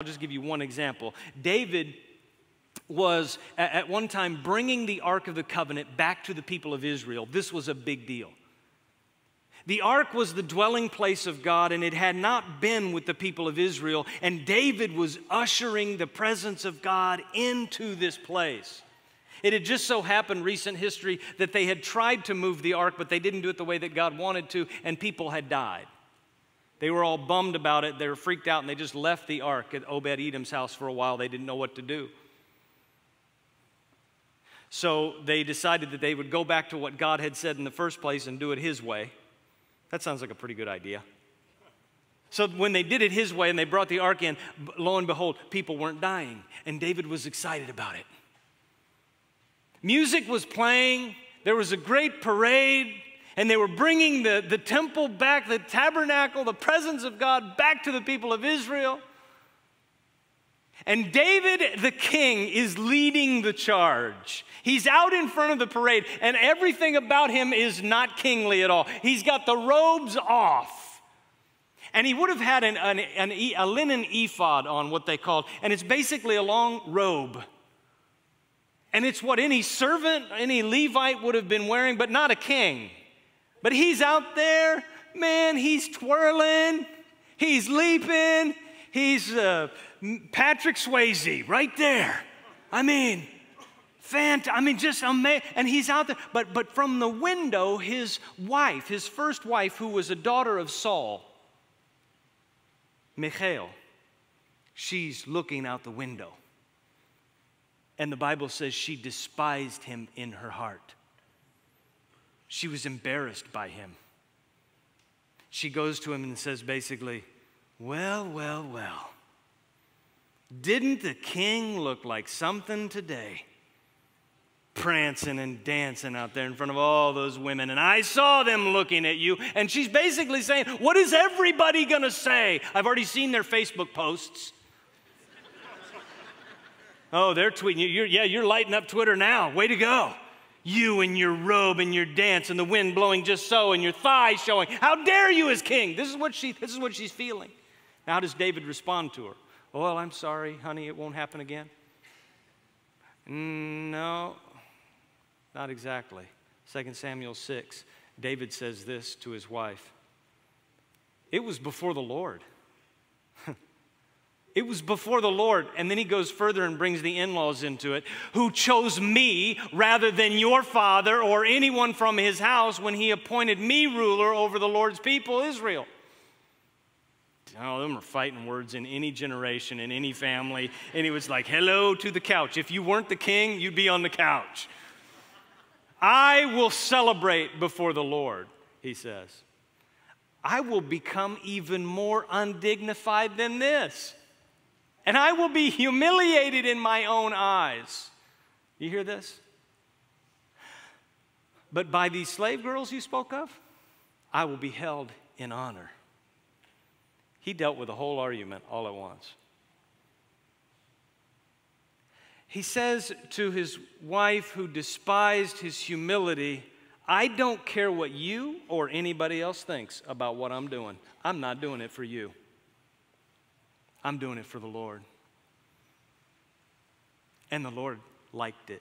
I'll just give you one example. David was at one time bringing the Ark of the Covenant back to the people of Israel. This was a big deal. The Ark was the dwelling place of God, and it had not been with the people of Israel, and David was ushering the presence of God into this place. It had just so happened, recent history, that they had tried to move the Ark, but they didn't do it the way that God wanted to, and people had died. They were all bummed about it. They were freaked out, and they just left the Ark at Obed-Edom's house for a while. They didn't know what to do. So they decided that they would go back to what God had said in the first place and do it His way. That sounds like a pretty good idea. So when they did it His way and they brought the Ark in, lo and behold, people weren't dying, and David was excited about it. Music was playing. There was a great parade. And they were bringing the temple back, the tabernacle, the presence of God back to the people of Israel. And David, the king, is leading the charge. He's out in front of the parade, and everything about him is not kingly at all. He's got the robes off. And he would have had a linen ephod on, what they called, and it's basically a long robe. And it's what any servant, any Levite would have been wearing, but not a king. But he's out there, man, he's twirling, he's leaping, he's Patrick Swayze right there. I mean, just amazing. And he's out there. But from the window, his wife, his first wife, who was a daughter of Saul, Michal, she's looking out the window. And the Bible says she despised him in her heart. She was embarrassed by him. She goes to him and says basically, well, well, well, didn't the king look like something today? Prancing and dancing out there in front of all those women, and I saw them looking at you. And she's basically saying, what is everybody going to say? I've already seen their Facebook posts. Oh, they're tweeting you. You're lighting up Twitter now. Way to go. You and your robe and your dance and the wind blowing just so and your thighs showing. How dare you as king? This is what she's feeling. Now, how does David respond to her? Oh, well, I'm sorry, honey, it won't happen again. No, not exactly. 2 Samuel 6, David says this to his wife. It was before the Lord. It was before the Lord. And then he goes further and brings the in-laws into it, who chose me rather than your father or anyone from his house when he appointed me ruler over the Lord's people, Israel. Oh, them are fighting words in any generation, in any family. And he was like, hello to the couch. If you weren't the king, you'd be on the couch. I will celebrate before the Lord, he says. I will become even more undignified than this. And I will be humiliated in my own eyes. You hear this? But by these slave girls you spoke of, I will be held in honor. He dealt with the whole argument all at once. He says to his wife who despised his humility, I don't care what you or anybody else thinks about what I'm doing. I'm not doing it for you. I'm doing it for the Lord. And the Lord liked it.